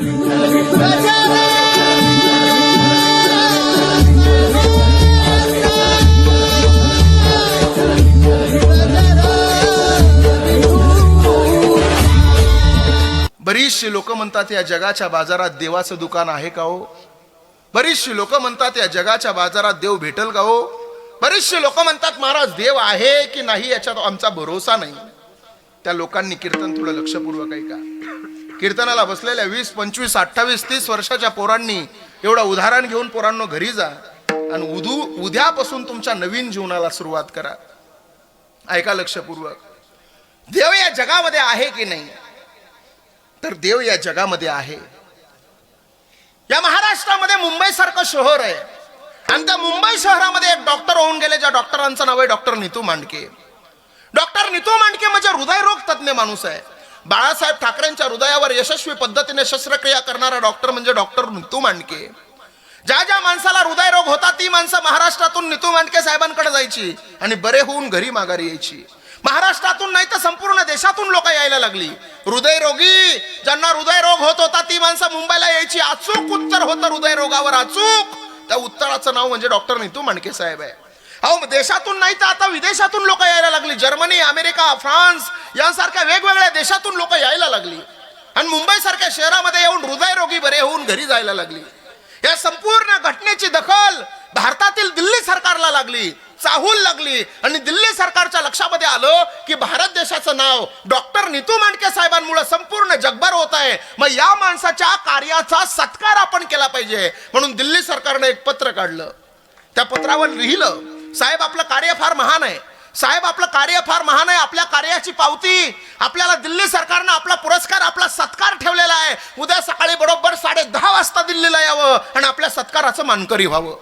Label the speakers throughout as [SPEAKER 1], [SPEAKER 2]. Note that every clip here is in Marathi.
[SPEAKER 1] बरीचशी लोक म्हणतात या जगाच्या बाजारात देवाचं दुकान आहे का हो? बरीचशी लोक म्हणतात या जगाच्या बाजारात देव भेटल का हो? बरीचशी लोक म्हणतात महाराज देव आहे की नाही याच्यात आमचा भरोसा नाही. त्या लोकांनी कीर्तन थोडं लक्षपूर्वक ऐका. कीर्तनाला बसलेल्या 20, 25, 28, 30 वर्षाच्या पोरांनी एवढं उदाहरण घेऊन पोरांनो घरी जा आणि उद्यापासून तुमच्या नवीन जीवनाला सुरुवात करा. ऐका लक्षपूर्वक. देव या जगामध्ये आहे की नाही? तर देव या जगामध्ये आहे. या महाराष्ट्रामध्ये मुंबई सारखं शहर आहे आणि त्या मुंबई शहरामध्ये एक डॉक्टर होऊन गेले, ज्या डॉक्टरांचं नाव आहे डॉक्टर नीतू मांडके. डॉक्टर नीतू मांडके म्हणजे हृदयरोग तज्ञ माणूस आहे. बाळासाहेब ठाकरेंच्या हृदयावर यशस्वी पद्धतीने शस्त्रक्रिया करणारा डॉक्टर म्हणजे डॉक्टर नीतू मांडके. ज्या ज्या माणसाला हृदयरोग होता ती माणसं महाराष्ट्रातून नीतू मांडके साहेबांकडे जायची आणि बरे होऊन घरी माघारी यायची. महाराष्ट्रातून नाही तर संपूर्ण देशातून लोक यायला लागली. हृदयरोगी ज्यांना हृदयरोग होत होता ती माणसं मुंबईला यायची. अचूक उत्तर होतं हृदयरोगावर, अचूक. त्या उत्तराचं नाव म्हणजे डॉक्टर नीतू मांडके साहेब आहे. अहो देशातून नाही तर आता विदेशातून लोक यायला लागली. जर्मनी, अमेरिका, फ्रान्स यांसारख्या वेगवेगळ्या देशातून लोक यायला लागली आणि मुंबई सारख्या शहरामध्ये येऊन हृदयरोगी बरे होऊन घरी जायला लागली. या संपूर्ण घटनेची दखल भारतातील दिल्ली सरकारला लागली, चाहूल लागली आणि दिल्ली सरकारच्या लक्षामध्ये आलं की भारत देशाचं नाव डॉक्टर नीतू मांडके साहेबांमुळे संपूर्ण जगभर होत आहे. मग या माणसाच्या कार्याचा सत्कार आपण केला पाहिजे म्हणून दिल्ली सरकारने एक पत्र काढलं. त्या पत्रावर लिहिलं, साहेब आपलं कार्य फार महान आहे, साहेब आपलं कार्य फार महान आहे. आपल्या कार्याची पावती आपल्याला दिल्ली सरकारनं आपला पुरस्कार, आपला सत्कार ठेवलेला आहे. उद्या सकाळी बरोबर 10:30 वाजता दिल्लीला यावं आणि आपल्या सत्काराचं मानकरी व्हावं.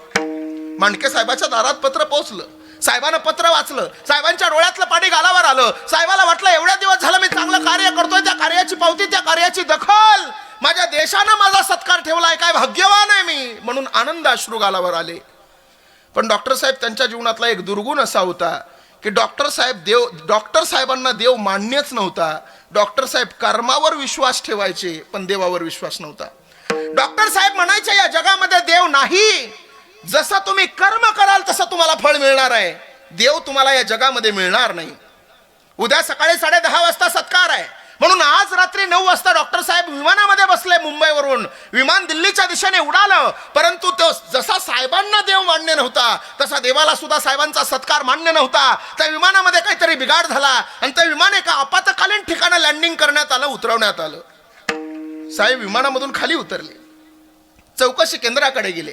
[SPEAKER 1] मांडके साहेबाच्या दारात पत्र पोहोचलं. साहेबानं पत्र वाचलं. साहेबांच्या डोळ्यातलं पाणी गालावर आलं. साहेबाला वाटलं एवढ्या दिवस झालं मी चांगलं कार्य करतोय, त्या कार्याची पावती, त्या कार्याची दखल माझ्या देशानं माझा सत्कार ठेवलाय, काय भाग्यवान आहे मी म्हणून आनंद अश्रू गालावर आले. पण डॉक्टर साहेब त्यांच्या जीवनातला एक दुर्गुण असा होता की डॉक्टर साहेबांना देव मान्यच नव्हता. डॉक्टर साहेब कर्मावर विश्वास ठेवायचे पण देवावर विश्वास नव्हता. डॉक्टर साहेब म्हणायचे या जगामध्ये देव नाही, जसं तुम्ही कर्म कराल तसं तुम्हाला फळ मिळणार आहे, देव तुम्हाला या जगामध्ये मिळणार नाही. उद्या सकाळी 10:30 वाजता सत्कार आहे म्हणून आज रात्री 9 वाजता डॉक्टर साहेब विमानामध्ये बसले. मुंबईवरून विमान दिल्लीच्या दिशेने उडालं, परंतु तो जसा साहेबांना देव मान्य नव्हता तसा देवाला सुद्धा साहेबांचा सत्कार मान्य नव्हता. त्या विमानामध्ये काहीतरी बिघाड झाला आणि त्या विमान एका आपत्कालीन ठिकाणी लँडिंग करण्यात आलं, उतरवण्यात आलं. साहेब विमानामधून खाली उतरले, चौकशी केंद्राकडे गेले.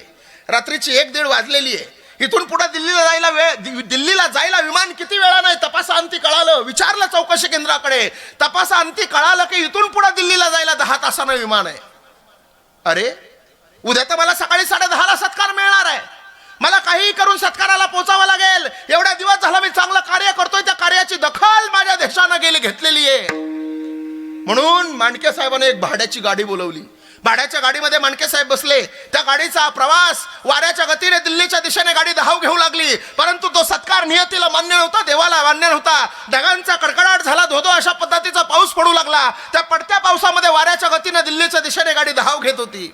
[SPEAKER 1] रात्रीची 1-1:30 वाजलेली आहे. इथून पुढे दिल्लीला जायला विमान किती वेळा नाही तपासाअंती कळालं. विचारलं चौकशी केंद्राकडे, तपासाअंती कळालं की इथून पुढे दिल्लीला जायला 10 तासानं विमान आहे. अरे उद्या तर मला सकाळी 10:30ला सत्कार मिळणार आहे, मला काही करून सत्काराला पोचावं लागेल. एवढ्या दिवस झाला मी चांगलं कार्य करतोय, त्या कार्याची दखल माझ्या देशानं घेतलेली आहे. म्हणून मांडके साहेबांनी एक भाड्याची गाडी बोलवली. भाड्याच्या गाडीमध्ये मांडके साहेब बसले. त्या गाडीचा प्रवास वाऱ्याच्या गतीने दिल्लीच्या दिशेने गाडी धाव घेऊ लागली. परंतु तो सत्कार नियतीला मान्य नव्हता, देवाला मान्य नव्हता. ढगांचा कडकडाट झाला, धोधो अशा पद्धतीचा पाऊस पडू लागला. त्या पडत्या पावसामध्ये वाऱ्याच्या गतीने दिल्लीच्या दिशेने गाडी धाव घेत होती.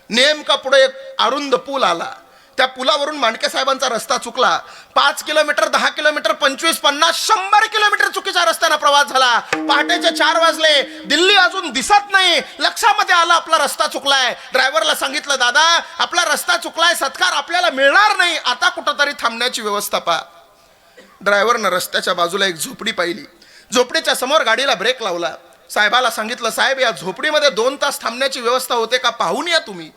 [SPEAKER 1] नेमका पुढे एक अरुंद पूल आला. त्या पुलावरून मांडके साहेबांचा रस्ता चुकला. 5 किलोमीटर, 10 किलोमीटर, 25, 50, 100 किलोमीटर चुकीच्या रस्त्याने प्रवास झाला. पहाटेचे 4 वाजले, दिल्ली अजून दिसत नाही. लक्षामध्ये आलं आपला रस्ता चुकलाय. ड्रायव्हरला सांगितलं, दादा आपला रस्ता चुकलाय, सत्कार आपल्याला मिळणार नाही, आता कुठंतरी थांबण्याची व्यवस्था पहा. ड्रायव्हरनं रस्त्याच्या बाजूला एक झोपडी पाहिली. झोपडीच्या समोर गाडीला ब्रेक लावला. साहेबाला सांगितलं, साहेब या झोपडीमध्ये 2 तास थांबण्याची व्यवस्था होते का, पाहून या तुम्ही.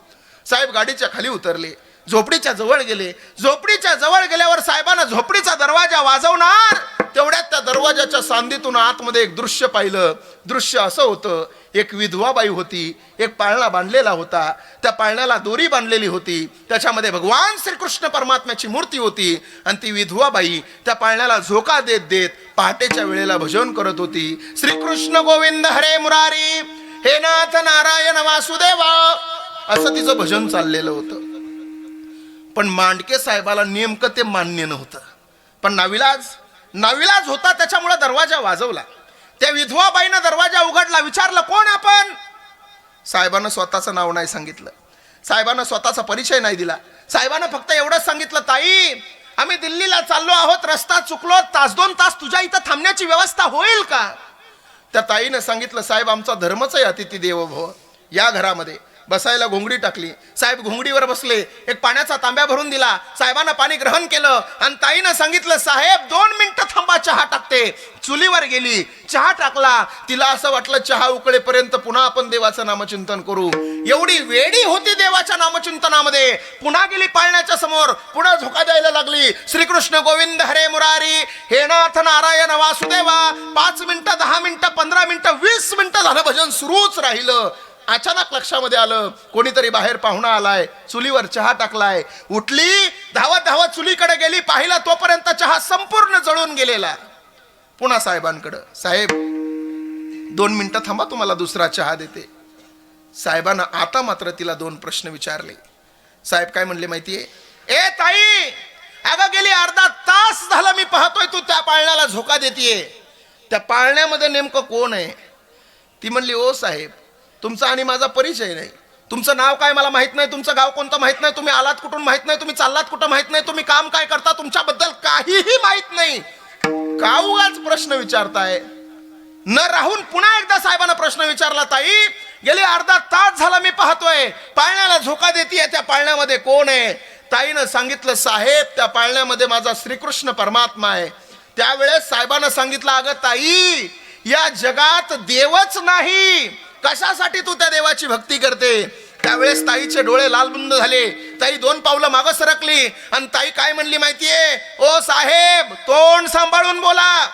[SPEAKER 1] साहेब गाडीच्या खाली उतरले, झोपडीच्या जवळ गेले. झोपडीच्या जवळ गेल्यावर साहेबांना झोपडीचा दरवाजा वाजवणार तेवढ्यात त्या दरवाजाच्या सांधीतून आतमध्ये एक दृश्य पाहिलं. दृश्य असं होतं, एक विधवा बाई होती, एक पाळणा बांधलेला होता, त्या पाळण्याला दोरी बांधलेली होती, त्याच्यामध्ये भगवान श्रीकृष्ण परमात्म्याची मूर्ती होती आणि ती विधवा बाई त्या पाळण्याला झोका देत देत पहाटेच्या वेळेला भजन करत होती. श्रीकृष्ण गोविंद हरे मुरारी, हे नाथ नारायण वासुदेवा, असं तिचं भजन चाललेलं होतं. पण मांडके साहेबाला नेमकं ते मान्य नव्हतं. पण नाविलाज होता, त्याच्यामुळे दरवाजा वाजवला. त्या विधवा बाईनं दरवाजा उघडला. विचारलं, कोण आपण? साहेबांना स्वतःचं नाव नाही सांगितलं, साहेबांना स्वतःचा परिचय नाही दिला. साहेबांना फक्त एवढंच सांगितलं, ताई आम्ही दिल्लीला चाललो आहोत, रस्ता चुकलो, तास 2 तास तुझ्या इथं थांबण्याची व्यवस्था होईल का? त्या ताईनं सांगितलं, साहेब आमचा धर्मच आहे अतिथी देवो भव, या घरामध्ये बसायला घोंगडी टाकली. साहेब घोंगडीवर बसले, एक पाण्याचा तांब्या भरून दिला, साहेबांना पाणी ग्रहण केलं आणि ताईनं सांगितलं, साहेब 2 मिनिटं थांबा, चहा टाकते. चुलीवर गेली, चहा टाकला. तिला असं वाटलं चहा उकळेपर्यंत पुन्हा आपण देवाचं नामचिंतन करू. एवढी वेडी होती देवाच्या नामचिंतनामध्ये. पुन्हा गेली पाळण्याच्या समोर, पुन्हा झोका द्यायला लागली, श्रीकृष्ण गोविंद हरे मुरारी, हे नाथ नारायण वासुदेवा. 5 मिनिटं, 10 मिनिटं, 15 मिनिटं, 20 मिनिटं झालं, भजन सुरूच राहिलं. अचानक लक्षामध्ये आलं, कोणीतरी बाहेर पाहुणा आलाय, चुलीवर चहा टाकलाय. उठली, धावत धावत चुलीकडे गेली, पाहिला तोपर्यंत चहा संपूर्ण जळून गेलेला. पुन्हा साहेबांकडे, साहेब 2 मिनिटं थांबा, तुम्हाला दुसरा चहा देते. साहेबांना आता मात्र तिला 2 प्रश्न विचारले. साहेब काय म्हणले माहितीये? ए ताई, अगं गेली अर्धा तास झाला मी पाहतोय तू त्या पाळण्याला झोका देतीये, त्या पाळण्यामध्ये नेमकं कोण आहे? ती म्हणली, ओ साहेब तुमचा आणि माझा परिचय नाही, तुमचं नाव काय मला माहित नाही, तुमचं गाव कोणतं माहित नाही, तुम्ही आलात कुठून माहित नाही, तुम्ही चाललात कुठं माहित नाही, तुम्ही काम काय करता तुमच्याबद्दल काहीही माहित नाही. का उगाच प्रश्न विचारताय? न राहून पुन्हा एकदा साहेबांना प्रश्न विचारला, ताई गेली अर्धा तास झाला मी पाहतोय पाळण्याला झोका देतीये, त्या पाळण्यामध्ये कोण आहे? ताईनं सांगितलं, साहेब त्या पाळण्यामध्ये माझा श्रीकृष्ण परमात्मा आहे. त्यावेळेस साहेबांना सांगितलं, अगं ताई या जगात देवच नाही, कशासाठी तू त्या देवाची भक्ती करते? त्यावेळेस ताईचे डोळे लालबुंद झाले. ताई 2 पावलं मागं सरकली आणि ताई काय म्हणली माहितीये? ओ साहेब तोंड सांभाळून बोला.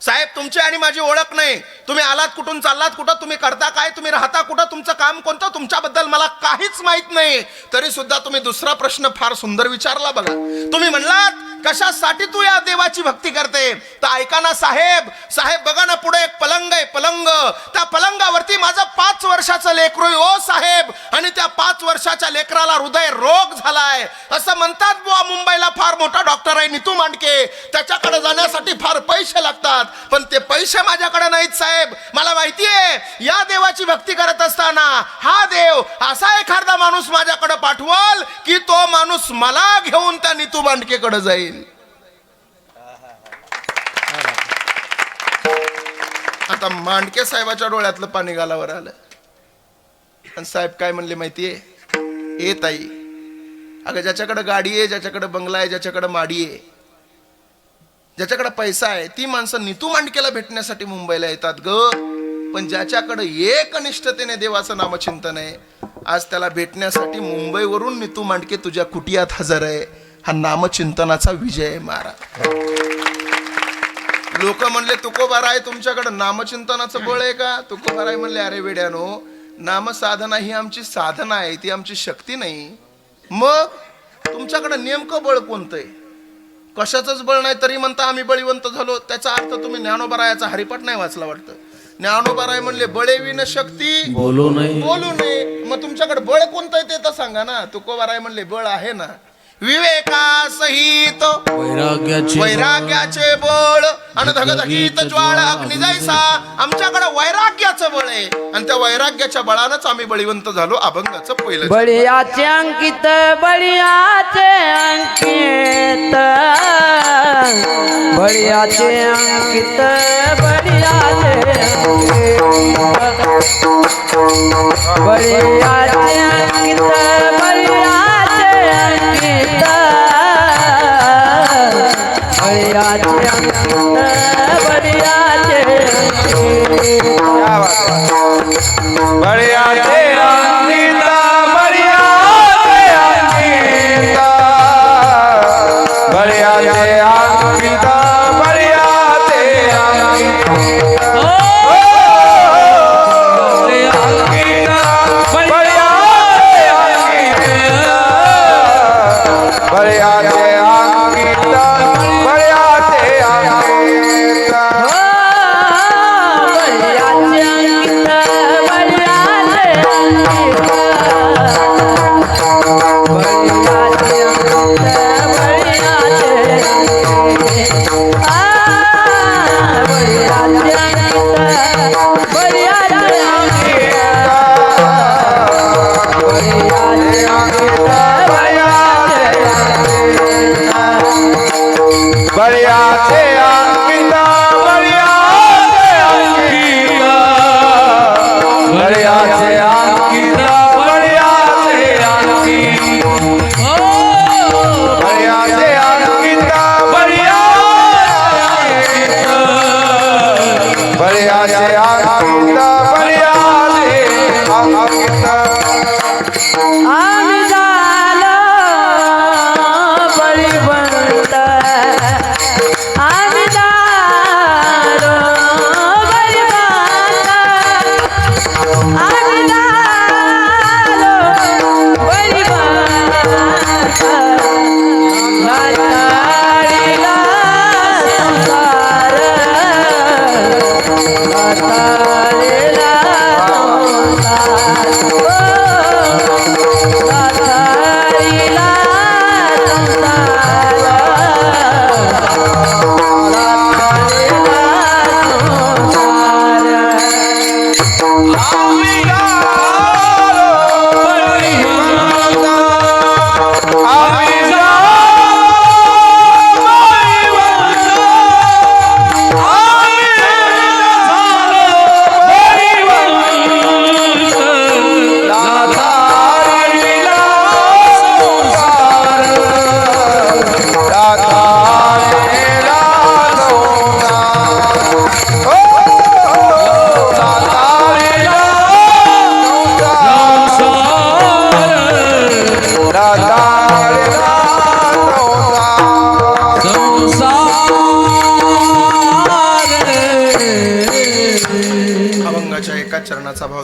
[SPEAKER 1] साहेब तुमची आणि माझी ओळख नाही, तुम्ही आलात कुठून, चाललात कुठं, तुम्ही करता काय, तुम्ही राहता कुठं, तुमचं काम कोणतं, तुमच्याबद्दल मला काहीच माहित नाही. तरी सुद्धा तुम्ही दुसरा प्रश्न फार सुंदर विचारला बघा. तुम्ही म्हणलात कशासाठी तू या देवाची भक्ती करते? तर ऐका ना साहेब, साहेब बघा ना पुढे एक पलंग आहे, पलंग, त्या पलंगावरती माझं 5 वर्षाचं लेकरू आहे ओ साहेब, आणि त्या 5 वर्षाच्या लेकराला हृदय रोग झालाय. असं म्हणतात बुवा, मुंबईला फार मोठा डॉक्टर आहे नीतू मांडके, त्याच्याकडे जाण्यासाठी फार पैसे लागतात, पण ते पैसे माझ्याकडे नाहीत साहेब. मला माहितीये या देवाची भक्ती करत असताना हा देव असा एखादा माणूस माझ्याकडे पाठवल की तो माणूस मला घेऊन त्या नीतू मांडकेकडे जाईल. आता मांडके साहेबाच्या डोळ्यातलं पाणी गालावर आलं आणि साहेब काय म्हणले माहितीये? ए ताई, अगं ज्याच्याकडे गाडी आहे, ज्याच्याकडे बंगला आहे, ज्याच्याकडे माडी आहे, ज्याच्याकडे पैसा आहे, ती माणसं नीतू मांडकेला भेटण्यासाठी मुंबईला येतात ग. पण ज्याच्याकडे एक निष्ठतेने देवाचं नामचिंतन आहे, आज त्याला भेटण्यासाठी मुंबईवरून नीतू मांडके तुझ्या कुटियात हजर आहे. हा नामचिंतनाचा विजय आहे महाराज. लोक म्हणले तुकोबाराय तुमच्याकडे नामचिंतनाचं बळ आहे का? तुकोबाराय म्हणले, अरे वेड्यानो, नामसाधना ही आमची साधना आहे, ती आमची शक्ती नाही. मग तुमच्याकडे नेमकं बळ कोणतं आहे? कशाचंच बळ नाही तरी म्हणता आम्ही बळीवंत झालो. त्याचा अर्थ तुम्ही ज्ञानोबारायाचा हरिपाठ नाही वाचला वाटतं. ज्ञानोबाराय म्हणले, बळे विन शक्ती बोलू नये. मग तुमच्याकडे बळ कोणतं आहे ते तर सांगा ना. तुकोबाराय म्हणले, बळ आहे ना, विवेकासहित वैराग्याचे बळ आणि धगधगीत ज्वाळ अग्नी जैसा. आमच्याकडे वैराग्याचं बळ आहे आणि त्या वैराग्याच्या बळानंच आम्ही बळीवंत झालो. अभंगाचं पहिलं
[SPEAKER 2] बळीयाचे अंकित, बळीयाचे अंकित, बळीयाचे अंकित, बळीयाचे बळीयाचे अंकित, बळीयाचे अंकित, बळीयाचे अंकित, बळीयाचे
[SPEAKER 3] बळीयाचे
[SPEAKER 2] बळीयाचे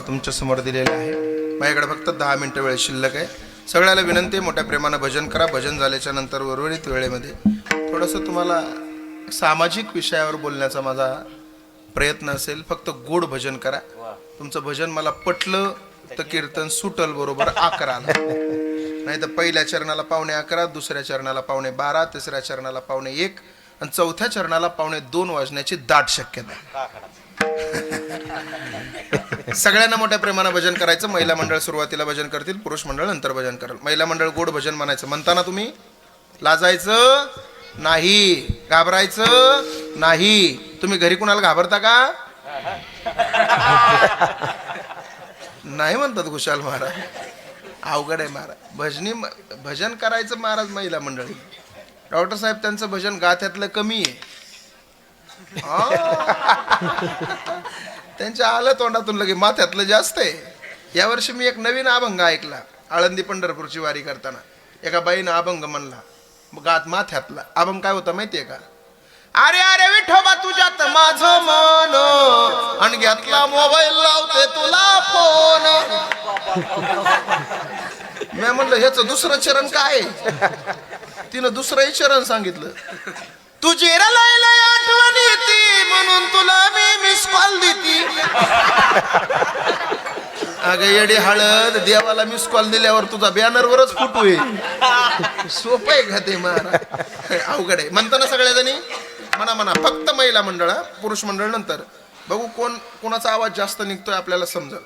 [SPEAKER 1] बाजारभाव तुमच्या समोर दिलेला आहे. माझ्याकडे फक्त 10 मिनिटं वेळ शिल्लक आहे. सगळ्याला विनंती आहे, मोठ्या प्रेमानं भजन करा. भजन झाल्याच्या नंतर उर्वरित वेळेमध्ये थोडंसं तुम्हाला सामाजिक विषयावर बोलण्याचा माझा प्रयत्न असेल. फक्त गोड भजन करा. तुमचं भजन मला पटलं तर कीर्तन सुटल बरोबर 11ला, नाही तर पहिल्या चरणाला 11:15, दुसऱ्या चरणाला 12:15, तिसऱ्या चरणाला 1:15 आणि चौथ्या चरणाला 2:15 वाजण्याची दाट शक्यता आहे. सगळ्यांना मोठ्या प्रेमानं भजन करायचं. महिला मंडळ सुरुवातीला भजन करतील, पुरुष मंडळ नंतर भजन करेल. महिला मंडळ गोड भजन म्हणायचं. म्हणताना तुम्ही लाजायचं नाही, घाबरायचं नाही. तुम्ही घरी कुणाला घाबरता का? नाही म्हणतात खुशाल महाराज. अवघड आहे महाराज. भजन करायचं महाराज. महिला मंडळी डॉक्टर साहेब त्यांचं भजन गाथ्यातलं कमी आहे. त्यांच्या आलं तोंडातून लगे माथ्यातलं जास्त आहे. यावर्षी मी एक नवीन अभंग ऐकला. आळंदी पंढरपूरची वारी करताना एका बाईनं अभंग म्हणला, गात माथ्यातला. अभंग काय होता माहितीये का? अरे अरे विठोबा तुझ्यात माझं मन, आणि घेतला मोबाईल लावते तुला फोन. मी म्हणलं ह्याचं दुसरं चरण काय? तिनं दुसरंही चरण सांगितलं. तुझी लय लय आठवण येते म्हणून तुला मी मिस कॉल देती. अगं येडी हळद, देवाला मिस कॉल दिल्यावर तुझा बॅनरवरच फोटो आहे. सोपं आहे का ते महाराज? अवघड आहे. म्हणताना सगळ्या जणी म्हणा. फक्त महिला मंडळ, पुरुष मंडळ नंतर. बघू कोणाचा आवाज जास्त निघतोय आपल्याला समजल.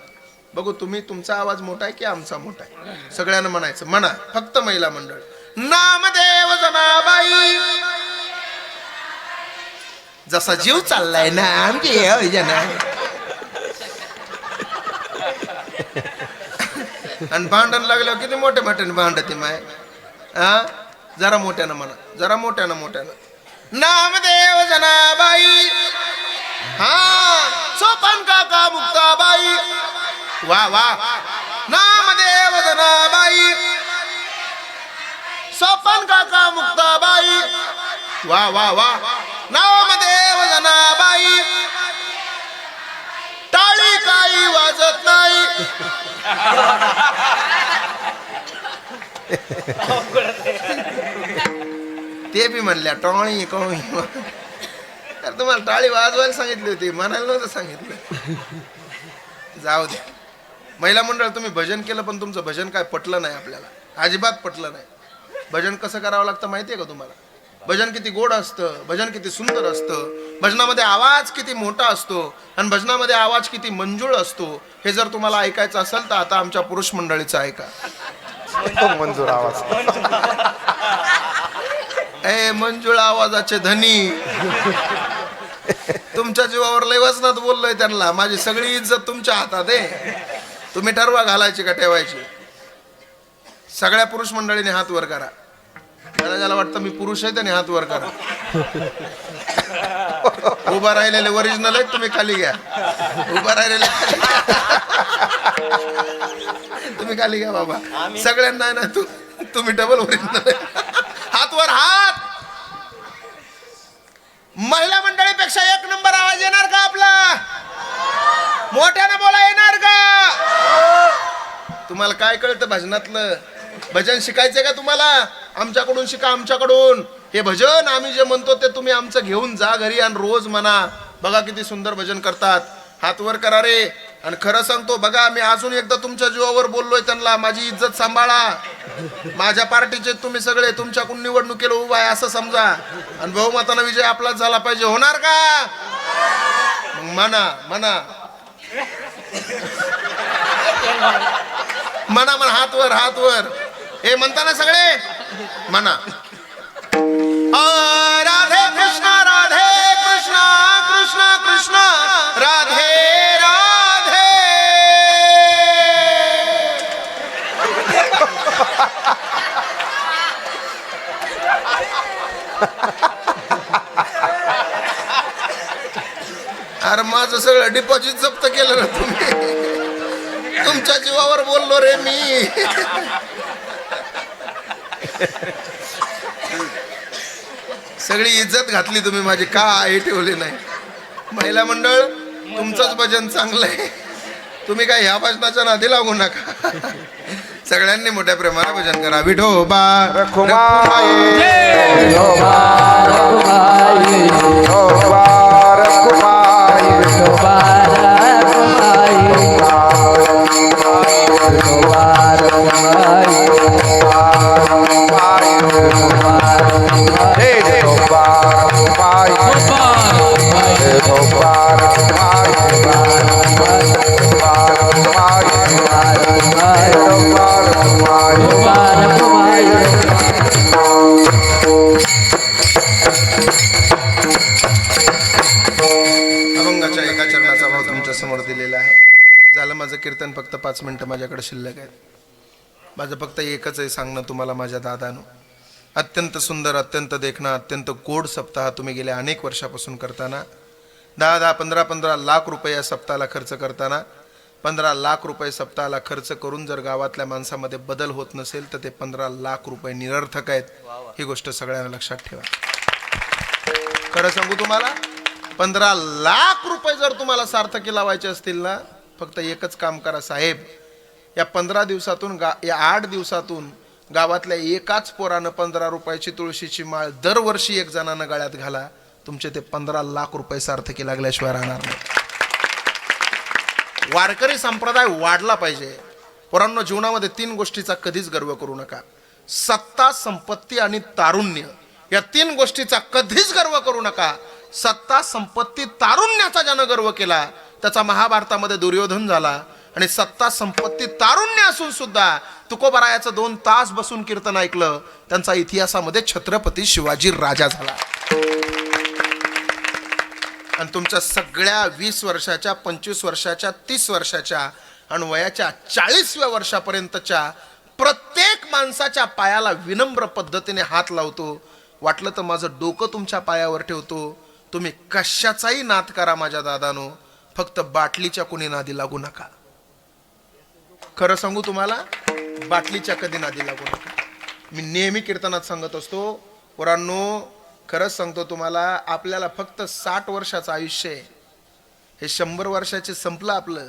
[SPEAKER 1] बघू तुम्ही, तुमचा आवाज मोठा आहे की आमचा मोठा आहे? सगळ्यांना म्हणायचं. म्हणा फक्त महिला मंडळ. नामदेव जनाबाई, जसा जीव चाललाय नामदेव जना. आणि भांडण लागल्यावर किती मोठे मोठ्याने भांडते माय. जरा मोठ्यानं म्हणा, जरा मोठ्यानं. नामदेव जनाबाई, सोपान काका मुक्ताबाई. वा वा. नामदेव जनाबाई, सोपान काका मुक्ताबाई. वा वा वा. नामदेव जनाबाई, टाळी काही वाजत नाही. ते बी म्हणल्या टॉळी कोणी. तर तुम्हाला टाळी वाजवायला सांगितली होती, म्हणायला नव्हतं सांगितलं. जाऊ द्या. महिला मंडळ तुम्ही भजन केलं पण तुमचं भजन काय पटलं नाही आपल्याला, अजिबात पटलं नाही. भजन कसं करावं लागतं माहितीये का तुम्हाला? भजन किती गोड असतं, भजन किती सुंदर असतं, भजनामध्ये आवाज किती मोठा असतो आणि भजनामध्ये आवाज किती मंजूळ असतो. हे जर तुम्हाला ऐकायचं असेल तर आता आमच्या पुरुष मंडळीचं ऐका.
[SPEAKER 3] मंजूर आवाज.
[SPEAKER 1] मंजुळा आवाजाचे धनी. तुमच्या जीवावर लय वचनात बोललोय त्यांना. माझी सगळी इज्जत तुमच्या हातात आहे. तुम्ही ठरवा घालायची का ठेवायची. सगळ्या पुरुष मंडळीने हात वर करा. ज्याला वाटतं मी पुरुष आहे त्याने हात वर करा. उभा राहिलेले ओरिजिनल आहेत, तुम्ही खाली घ्या. उभा राहिलेले तुम्ही खाली घ्या बाबा. सगळ्यांना ना तुम्ही डबल ओरिजिनल. हात वर हात. महिला मंडळीपेक्षा 1 नंबर आवाज येणार का आपला? मोठ्यानं बोला, येणार का? तुम्हाला काय कळतं भजनातलं? भजन शिकायचंय का तुम्हाला? आमच्याकडून शिका, आमच्याकडून. हे भजन आम्ही जे म्हणतो ते तुम्ही आमचं घेऊन जा घरी आणि रोज म्हणा. बघा किती सुंदर भजन करतात. हात वर करा रे. आणि खरं सांगतो बघा, मी अजून एकदा तुमच्या जीवावर बोललोय त्यांना. माझी इज्जत सांभाळा. माझ्या पार्टीचे तुम्ही सगळे तुमच्याकडून निवडणुकीला उभा आहे असं समजा. आणि बहुमतानं विजय आपलाच झाला पाहिजे. होणार का? मग म्हणा म्हणा म्हणा म्हणा. हात वर हात वर. हे म्हणताना सगळे म्हणा. राधे कृष्ण राधे कृष्ण कृष्ण कृष्ण राधे राधे. अरे माझं सगळं डिपॉझिट जप्त केलं ना तुम्ही. तुमच्या जीवावर बोललो रे मी. सगळी इज्जत घातली तुम्ही माझी. काय ठेवली नाही. महिला मंडळ तुमचंच भजन चांगलं आहे. तुम्ही काय ह्या भजनाच्या नादी लागू नका. सगळ्यांनी मोठ्या प्रेमाने भजन करा. विठोबा
[SPEAKER 3] रखुमाई
[SPEAKER 2] विठोबा रखुमाई
[SPEAKER 3] विठोबा रखुमाई
[SPEAKER 2] विठोबा रखुमाई विठोबा रखुमाई
[SPEAKER 3] हे विठोबा रखुमाई विठोबा रखुमाई
[SPEAKER 1] अभंगाच्या एका चरणाचा भाव तुमच्या समोर दिलेला आहे. झालं माझं कीर्तन. फक्त 5 मिनिटं माझ्याकडे शिल्लक आहेत. माझं फक्त एकच आहे सांगणं तुम्हाला माझ्या दादानो. अत्यंत सुंदर, अत्यंत देखणं, अत्यंत गोड सप्ताह तुम्ही गेल्या अनेक वर्षापासून करताना 10-10, 15-15 लाख रुपये या सप्ताहाला खर्च करताना 15 लाख रुपये सप्ताहाला खर्च करून जर गावातल्या माणसामध्ये बदल होत नसेल तर ते 15 लाख रुपये निरर्थक आहेत. ही गोष्ट सगळ्यांना लक्षात ठेवा. खरं सांगू तुम्हाला, 15 लाख रुपये जर तुम्हाला सार्थकी लावायचे असतील ना, फक्त एकच काम करा साहेब. या 15 दिवसातून या 8 दिवसातून गावातल्या एकाच पोरानं 15 रुपयाची तुळशीची माळ दरवर्षी एक जणांना गळ्यात घाला. तुमचे ते 15 लाख रुपये सार्थकी लागल्याशिवाय राहणार नाही. वारकरी संप्रदाय वाढला पाहिजे. पोरांनो, जीवनामध्ये 3 गोष्टीचा कधीच गर्व करू नका. सत्ता, संपत्ती आणि तारुण्य, या 3 गोष्टीचा कधीच गर्व करू नका. सत्ता, संपत्ती, तारुण्याचा ज्यानं गर्व केला त्याचा महाभारतामध्ये दुर्योधन झाला. आणि सत्ता, संपत्ती, तारुण्य असून सुद्धा तुकोबरायाचं 2 तास बसून कीर्तन ऐकलं, त्यांचा इतिहासामध्ये छत्रपती शिवाजी राजा झाला. आणि तुमच्या सगळ्या 20 वर्षाच्या, 25 वर्षाच्या, 30 वर्षाच्या आणि वयाच्या 40व्या वर्षापर्यंतच्या प्रत्येक माणसाच्या पायाला विनम्र पद्धतीने हात लावतो. वाटलं तर माझं डोकं तुमच्या पायावर ठेवतो. तुम्ही कशाचाही नाद करा माझ्या दादानो, फक्त बाटलीच्या कुणी नादी लागू नका. खरं सांगू तुम्हाला, बाटलीच्या कधी नादी लागू नका. मी नेहमी कीर्तनात सांगत असतो, पोरांनो खरंच सांगतो तुम्हाला, आपल्याला फक्त 60 वर्षाचं आयुष्य आहे. हे 100 वर्षाचे संपलं आपलं.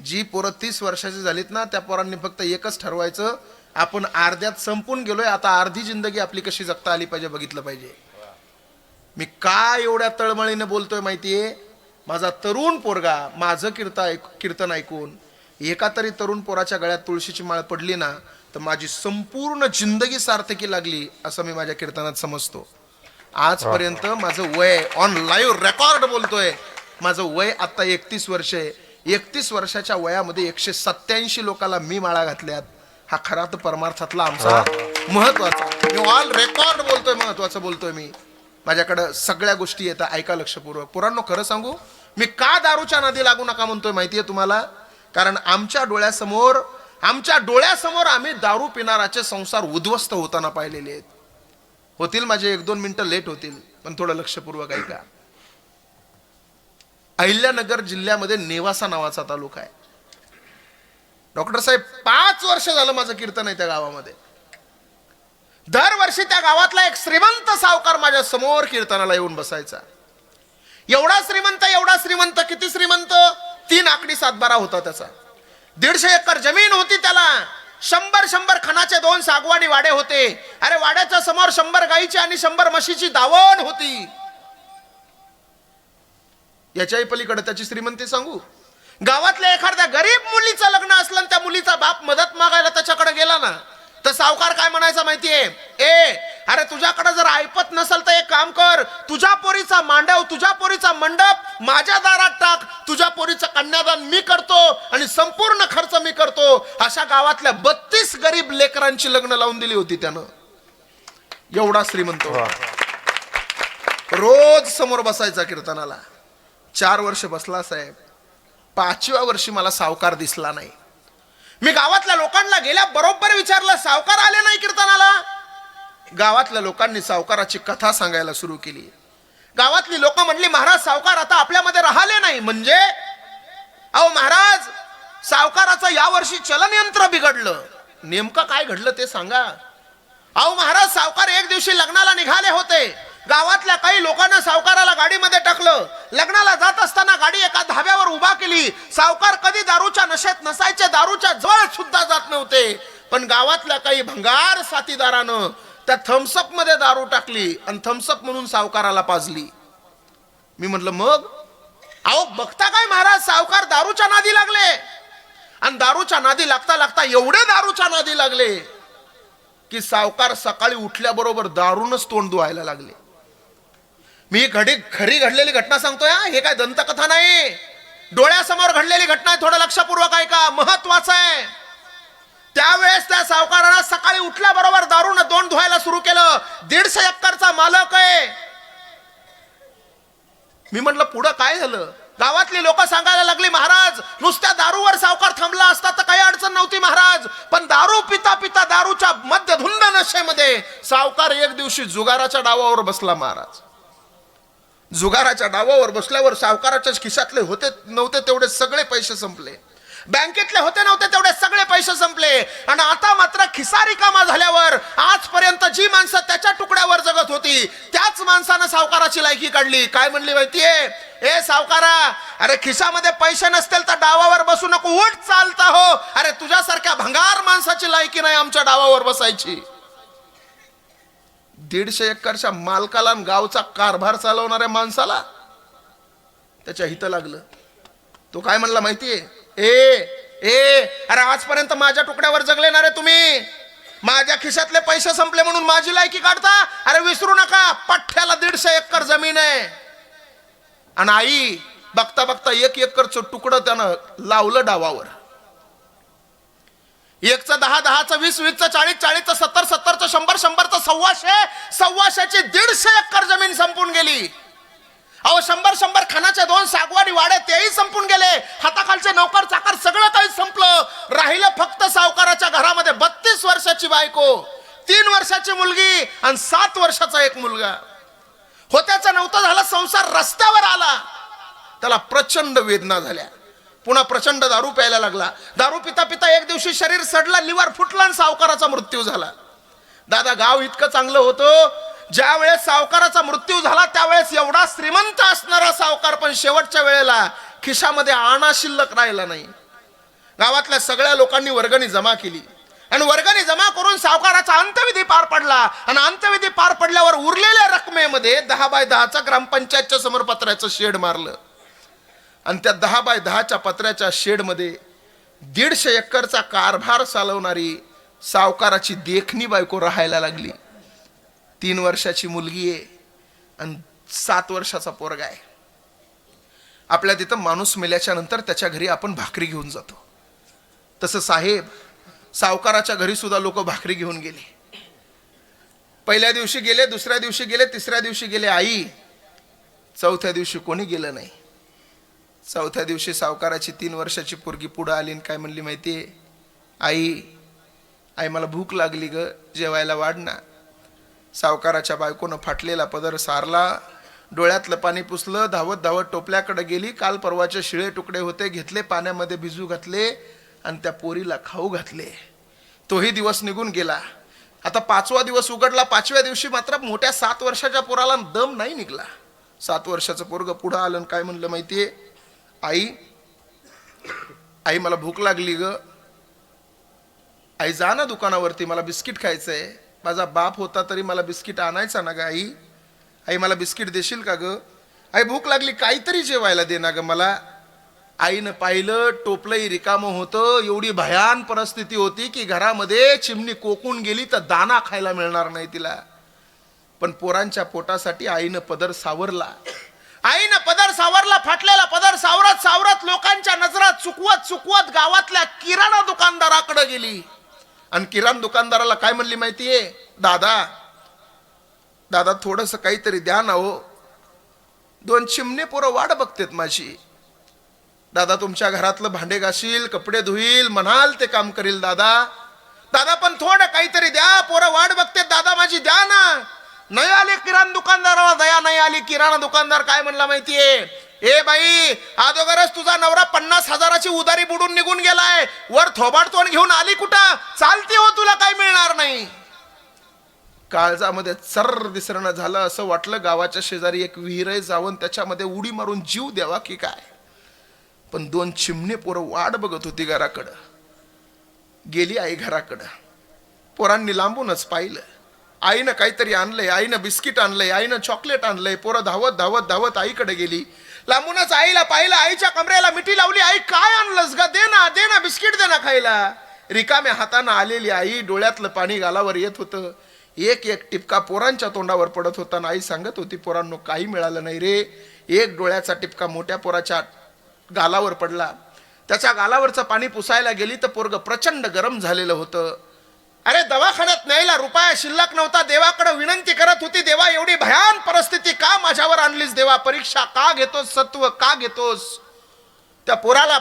[SPEAKER 1] जी पोरं 30 वर्षाची झालीत ना, त्या पोरांनी फक्त एकच ठरवायचं, आपण अर्ध्यात संपून गेलोय, आता अर्धी जिंदगी आपली कशी जगता आली पाहिजे बघितलं पाहिजे. मी काय एवढ्या तळमळीने बोलतोय माहितीये? माझा तरुण पोरगा माझं कीर्तन ऐकून एका तरी तरुण पोराच्या गळ्यात तुळशीची माळ पडली ना, तर माझी संपूर्ण जिंदगी सार्थकी लागली असं मी माझ्या कीर्तनात समजतो. आजपर्यंत माझं वय ऑन लाईव्ह रेकॉर्ड बोलतोय, माझं वय आता 31 वर्ष आहे. 31 वर्षाच्या वयामध्ये 187 लोकांना मी माळा घातल्यात. हा खरा तर परमार्थातला आमचा महत्वाचा, मी ऑल रेकॉर्ड बोलतोय, महत्वाचं बोलतोय मी. माझ्याकडं सगळ्या गोष्टी येतात, ऐका लक्षपूर्वक. पोरांनो खरं सांगू, मी का दारूच्या नादी लागू नका म्हणतोय माहितीये तुम्हाला? कारण आमच्या डोळ्यासमोर आम्ही दारू पिणाराचे संसार उद्ध्वस्त होताना पाहिलेले आहेत. होतील माझे 1-2 मिनिटं लेट होतील, पण थोडं लक्षपूर्वक ऐका. अहिल्यानगर जिल्ह्यामध्ये नेवासा नावाचा तालुका आहे. डॉक्टर साहेब 5 वर्ष झालं माझं कीर्तन आहे त्या गावामध्ये. दरवर्षी त्या गावातला एक श्रीमंत सावकार माझ्या समोर कीर्तनाला येऊन बसायचा. एवढा श्रीमंत, किती श्रीमंत? 3 आकडी 7-12 होता त्याचा. 150 एकर जमीन होती त्याला. 100 खणाचे 2 सागवानी वाडे होते. अरे वाड्याच्या समोर 100 गाईची आणि 100 म्हशीची दावण होती. याच्याही पलीकडे त्याची श्रीमंती सांगू. गावातल्या एखाद्या गरीब मुलीचं लग्न असलं आणि त्या मुलीचा बाप मदत मागायला त्याच्याकडे गेला ना, तर सावकार काय म्हणायचा माहितीये? अरे तुझ्याकडे जर ऐपत नसेल तर एक काम कर, तुझ्या पोरीचा मांडव, तुझ्या पोरीचा मंडप माझ्या दारात टाक, तुझ्या पोरीचं कन्यादान मी करतो आणि संपूर्ण खर्च मी करतो. अशा गावातल्या 32 गरीब लेकरांची लग्न लावून दिली होती त्यानं. एवढा श्रीमंत. रोज समोर बसायचा कीर्तनाला. 4 वर्ष बसला साहेब. 5व्या वर्षी मला सावकार दिसला नाही. मी गावातल्या लोकांना गेल्या बरोबर विचारलं, सावकार आले नाही कीर्तनाला. गावातल्या लोकांनी सावकाराची कथा सांगायला सुरू केली. गावातली लोक म्हणली, महाराज सावकार आता आपल्यामध्ये राहिले नाही. म्हणजे अहो महाराज, सावकाराचं यावर्षी चलनयंत्र बिघडलं. नेमकं काय घडलं ते सांगा. अहो महाराज, सावकार एक दिवशी लग्नाला निघाले होते. गावातल्या काही लोकांना सावकाराला गाडीमध्ये टाकलं. लग्नाला जात असताना गाडी एका धाब्यावर उभा केली. सावकार कधी दारूच्या नशेत नसायचे, दारूच्या जवळ सुद्धा जात नव्हते. पण गावातल्या काही भंगार साथीदारानं त्या थम्सअप मध्ये दारू टाकली आणि थम्सअप म्हणून सावकाराला पाजली. मी म्हटलं मग अहो बघता काय महाराज, सावकार दारूच्या नादी लागले. आणि दारूच्या नादी लागता लागता एवढे दारूच्या नादी लागले की सावकार सकाळी उठल्याबरोबर दारूनच तोंड धुवायला लागले. मी खरी घडलेली घटना सांगतोय, हे काय दंतकथा नाही, डोळ्यासमोर घडलेली घटना आहे. थोडं लक्षपूर्वक ऐका, महत्वाचं आहे. त्यावेळेस त्या सावकाराला सकाळी उठल्याबरोबर दारूनं तोंड धुवायला सुरू केलं. 150 एकरचा मालक आहे. मी म्हटलं पुढं काय झालं? गावातली लोक सांगायला लागली, महाराज नुसत्या दारूवर सावकार थांबला असता तर काही अडचण नव्हती महाराज, पण दारू पिता पिता दारूच्या मध्यधुंद नशेमध्ये सावकार एक दिवशी जुगाराच्या डावावर बसला. महाराज जुगाराच्या डावावर बसल्यावर सावकाराच्या खिशातले होते नव्हते तेवढे सगळे पैसे संपले, बँकेतले होते नव्हते तेवढे सगळे पैसे संपले. आणि आता मात्र खिसा रिकामा झाल्यावर आजपर्यंत जी माणसं त्याच्या तुकड्यावर जगत होती त्याच माणसानं सावकाराची लायकी काढली. काय म्हणली माहितीये? ए सावकारा, अरे खिशामध्ये पैसे नसतील तर डावावर बसू नको, उठ चालता हो. अरे तुझ्यासारख्या भंगार माणसाची लायकी नाही आमच्या डावावर बसायची. 150 एकरच्या मालकाला आणि गावचा कारभार चालवणाऱ्या माणसाला त्याच्या हित लागलं. तो काय म्हणला माहितीये? अरे आजपर्यंत माझ्या तुकड्यावर जगले ना रे तुम्ही, माझ्या खिशातले पैसे संपले म्हणून माझी लायकी काढता? अरे विसरू नका, पठ्ठ्याला 150 एकर जमीन आहे. आणि आई बघता बघता 1 एकरचं तुकडं त्यानं लावलं डावावर. 1चं 10, 10चं 20, 20चं 40, 40चं 70, 70चं 100, 100चं 100, 100ची 150 एकर जमीन संपून गेली. अहो 100 खानाचे 2 सागवानी वाडे तेही संपून गेले. हाताखालचे नौकर चाकर सगळं काही संपलं. राहिलं फक्त सावकाराच्या घरामध्ये 32 वर्षाची बायको, 3 वर्षाची मुलगी आणि 7 वर्षाचा एक मुलगा. होत्याचा नव्हता झाला संसार रस्त्यावर आला. त्याला प्रचंड वेदना झाल्या. पुन्हा प्रचंड दारू प्यायला लागला. दारू पिता पिता एक दिवशी शरीर सडला, लिव्हर फुटला आणि सावकाराचा मृत्यू झाला. दादा गाव इतकं चांगलं होतं, ज्या वेळेस सावकाराचा मृत्यू झाला त्यावेळेस एवढा श्रीमंत असणारा सावकार पण शेवटच्या वेळेला खिशामध्ये आणा शिल्लक राहिला नाही. गावातल्या सगळ्या लोकांनी वर्गणी जमा केली आणि वर्गणी जमा करून सावकाराचा अंत्यविधी पार पडला. आणि अंत्यविधी पार पडल्यावर उरलेल्या रकमेमध्ये 10 बाय 10चा ग्रामपंचायतच्या समोर पत्र्याचं शेड मारलं. आणि त्या 10 बाय 10च्या पत्र्याच्या शेडमध्ये 150 एकरचा कारभार चालवणारी सावकाराची देखणी बायको राहायला लागली. 3 वर्षाची मुलगी आहे आणि 7 वर्षाचा पोरगा आहे. आपल्या तिथं माणूस मेल्याच्या नंतर त्याच्या घरी आपण भाकरी घेऊन जातो, तसं साहेब सावकाराच्या घरी सुद्धा लोक भाकरी घेऊन गेले. पहिल्या दिवशी गेले, दुसऱ्या दिवशी गेले, तिसऱ्या दिवशी गेले. आई 4थ्या दिवशी कोणी गेलं नाही. 4थ्या दिवशी सावकाराची 3 वर्षाची पोरगी पुढं आली आणि काय म्हणली माहितीये? आई मला भूक लागली ग, जेवायला वाढ ना. सावकाराच्या बायकोनं फाटलेला पदर सारला, डोळ्यातलं पाणी पुसलं, धावत धावत टोपल्याकडे गेली. काल परवाचे शिळे तुकडे होते, घेतले, पाण्यामध्ये भिजू घातले आणि त्या पोरीला खाऊ घातले. तोही दिवस निघून गेला. आता 5वा दिवस उघडला. 5व्या दिवशी मात्र मोठ्या 7 वर्षाच्या पोराला दम नाही निघला. 7 वर्षाचं पोरग पुढं आलं आणि काय म्हणलं माहितीये? आई मला भूक लागली ग. आई जा ना दुकानावरती, मला बिस्किट खायचंय. माझा बाप होता तरी मला बिस्किट आणायचा ना ग आई मला बिस्किट देशील का ग? आई भूक लागली, काहीतरी जेवायला दे ना ग मला. आईनं पाहिलं, टोपलंही रिकामं होतं. एवढी भयान परिस्थिती होती की घरामध्ये चिमणी कोकून गेली तर दाना खायला मिळणार नाही तिला. पण पोरांच्या पोटासाठी आईनं पदर सावरला. फाटलेला पदर सावरत सावरत लोकांच्या नजरात चुकवत गावातल्या किराणा दुकानदाराकडे गेली. आणि किराणा दुकानदाराला काय म्हणली माहितीये? दादा थोडस काहीतरी द्या ना हो, 2 चिमणे पोरं वाट बघतेत माझी. दादा तुमच्या घरातलं भांडे घासील, कपडे धुईल, म्हणाल ते काम करील दादा पण थोडं काहीतरी द्या, पोरं वाट बघतेत दादा माझी, द्या ना. नाही आले किराणा दुकानदाराला दया नाही आली. किराणा दुकानदार काय म्हणला माहितीये? ए बाई, अगोदरच तुझा नवरा 50,000ची उधारी बुडून निघून गेलाय, वर थोबाड तोंड घेऊन आली कुठं? चालती हो, तुला काय मिळणार नाही. काळजामध्ये चर्र दिसणं झालं. असं वाटलं गावाच्या शेजारी एक विहीर आहे, जावं त्याच्यामध्ये उडी मारून जीव द्यावा की काय. पण 2 चिमणे पोरं वाट बघत होती घराकडं. गेली आई घराकडं. पोरांनी लांबूनच पाहिलं. आईनं काहीतरी आणलंय, आईनं बिस्किट आणलंय, आईनं चॉकलेट आणलंय. पोरं धावत धावत धावत आईकडे गेली. लांबूनच आईला पाहिलं, आईच्या कमरेला मिठी लावली. आई काय आणलंस ग, दे ना बिस्किट दे ना खायला. रिकाम्या हातानं आलेली आई, डोळ्यातलं पाणी गालावर येत होतं. एक एक टिपका पोरांच्या तोंडावर पडत होता. आई सांगत होती, पोरांनो काही मिळालं नाही रे. एक डोळ्याचा टिपका मोठ्या पोराच्या गालावर पडला. त्याच्या गालावरचं पाणी पुसायला गेली तर पोरग प्रचंड गरम झालेलं होतं. अरे दवाखान्यात न्यायला रुपया शिल्लक नव्हता. देवाकडे विनंती करत होती, देवा एवढी भयान परिस्थिती का माझ्यावर आणलीस देवा. परीक्षा का घेतोस, सत्व का घेतोस. त्या पोराला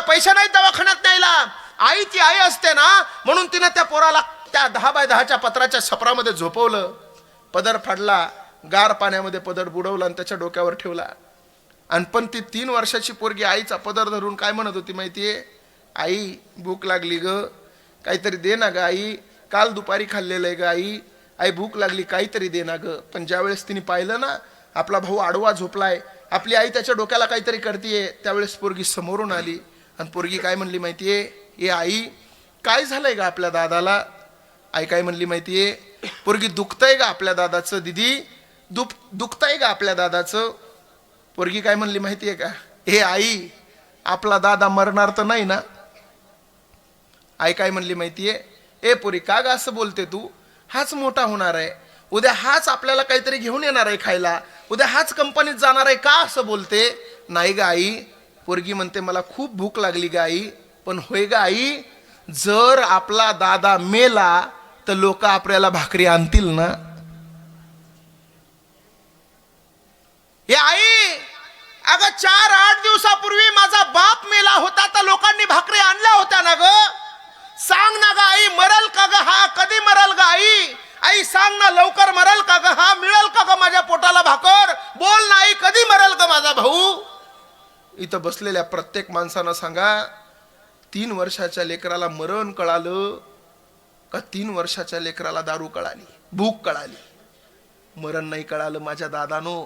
[SPEAKER 1] पैसे नाहीत दवाखान्यात न्यायला. आई ती आई असते ना, म्हणून तिनं त्या पोराला त्या 10 बाय 10च्या पत्राच्या छपरामध्ये झोपवलं. पदर फाडला, गार पाण्यामध्ये पदर बुडवला आणि त्याच्या डोक्यावर ठेवला. आणि पण ती 3 वर्षाची पोरगी आईचा पदर धरून काय म्हणत होती माहितीये, आई भूक लागली ग, काहीतरी दे ना ग आई. काल दुपारी खाल्लेलं आहे ग आई. आई भूक लागली, काहीतरी दे ना ग. पण ज्या वेळेस तिने पाहिलं ना आपला भाऊ आडवा झोपलाय, आपली आई त्याच्या डोक्याला काहीतरी करतीये, त्यावेळेस पोरगी समोरून आली. आणि पोरगी काय म्हणली माहितीये, ए आई काय झालंय ग आपल्या दादाला. आई काय म्हणली माहितीये, पोरगी दुखतंय का आपल्या दादाचं दिदी, दुखतंय का आपल्या दादाचं. पोरगी काय म्हणली माहितीये का, हे आई आपला दादा मरणार तर नाही ना. आई काय म्हणली माहितीये, ए पोरी का ग असं बोलते तू, हाच मोठा होणार आहे, उद्या हाच आपल्याला काहीतरी घेऊन येणार आहे खायला, उद्या हाच कंपनीत जाणार आहे, का असं बोलते. नाही ग आई. पोरगी म्हणते मला खूप भूक लागली ग आई. पण होय ग आई, जर आपला दादा मेला तर लोक आपल्याला भाकरी आणतील ना. हे आई, अगं 4-8 दिवसापूर्वी माझा बाप मेला होता तर लोकांनी भाकरी आणल्या होत्या ना ग. सांग ना ग आई, मरल का ग हा, कधी मरल ग आई. आई सांग ना लवकर, मरल का ग हा, मिळेल का ग माझ्या पोटाला भाकर. बोल ना आई, कधी मरल ग माझा भाऊ. इथं बसलेल्या प्रत्येक माणसानं सांगा, 3 वर्षाच्या लेकराला मरण कळालं का 3 वर्षाच्या लेकराला दारू कळाली, भूक कळाली. मरण नाही कळालं माझ्या दादानो,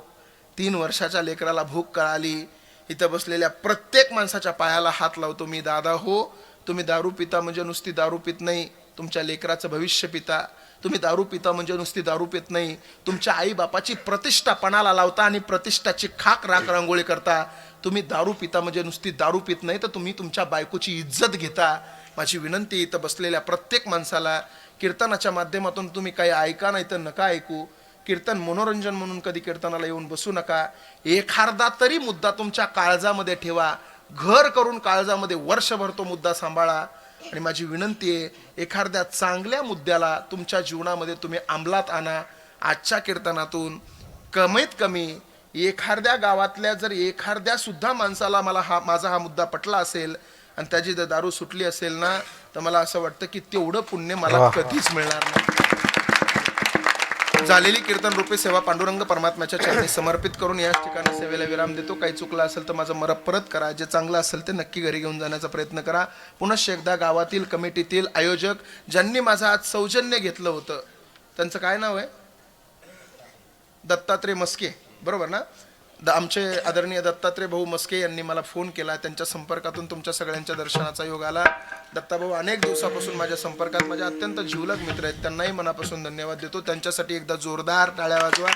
[SPEAKER 1] 3 वर्षाच्या लेकराला भूक कळाली. इथं बसलेल्या प्रत्येक माणसाच्या पायाला हात लावतो मी, दादा हो, तुम्ही दारू पिता म्हणजे नुसती दारू पित नाही, तुमच्या लेकराचं भविष्य पिता. तुम्ही दारू पिता म्हणजे नुसती दारू पित नाही, तुमच्या आई बापाची प्रतिष्ठा पणाला लावता आणि प्रतिष्ठाची खाक राख रांगोळी करता. तुम्ही दारू पिता म्हणजे नुसती दारू पित नाही, तर तुम्ही तुमच्या बायकोची इज्जत घेता. माझी विनंती इथं बसलेल्या प्रत्येक माणसाला, कीर्तनाच्या माध्यमातून तुम्ही काही ऐका नाही तर नका ऐकू. कीर्तन मनोरंजन म्हणून कधी कीर्तनाला येऊन बसू नका. एखादा तरी मुद्दा तुमच्या काळजामध्ये ठेवा. घर करून काळजामध्ये वर्षभर तो मुद्दा सांभाळा. आणि माझी विनंती आहे, एखाद्या चांगल्या मुद्द्याला तुमच्या जीवनामध्ये तुम्ही अंमलात आणा. आजच्या कीर्तनातून कमीत कमी एखाद्या गावातल्या जर एखाद्या सुद्धा माणसाला माझा हा मुद्दा पटला असेल आणि त्याची जर दारू सुटली असेल ना, तर मला असं वाटतं की तेवढं पुण्य मला कधीच मिळणार नाही. झालेली कीर्तन रूपी सेवा पांडुरंग परमात्म्याच्या चरणी समर्पित करून याच ठिकाणी सेवेला विराम देतो. काही चुकलं असेल तर माझं मरप परत करा. जे चांगलं असेल ते नक्की घरी घेऊन जाण्याचा प्रयत्न करा. पुनश्च एकदा गावातील कमिटीतील आयोजक ज्यांनी माझं आज सौजन्य घेतलं होतं, त्यांचं काय नाव आहे, दत्तात्रय मस्के, बरोबर ना. आमचे आदरणीय दत्तात्रय भाऊ मस्के यांनी मला फोन केला. त्यांच्या संपर्कातून तुमच्या सगळ्यांच्या दर्शनाचा योग आला. दत्ताभाऊ अनेक दिवसापासून माझ्या संपर्कात, माझ्या अत्यंत जिवलग मित्र आहेत, त्यांनाही मनापासून धन्यवाद देतो. त्यांच्यासाठी एकदा जोरदार टाळ्या वाजवा.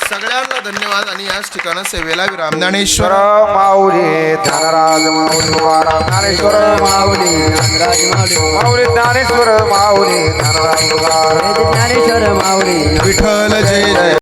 [SPEAKER 1] सगळ्यांना धन्यवाद. आणि याच ठिकाणी सेवेला विराम. ज्ञानेश्वर
[SPEAKER 3] माऊली धनराज माऊली तुकाराम ज्ञानेश्वर
[SPEAKER 2] माऊली धनराज माऊली
[SPEAKER 3] माऊली ज्ञानेश्वर माऊली धनराज तुकाराम
[SPEAKER 2] ज्ञानेश्वर माऊली
[SPEAKER 1] विठ्ठल जय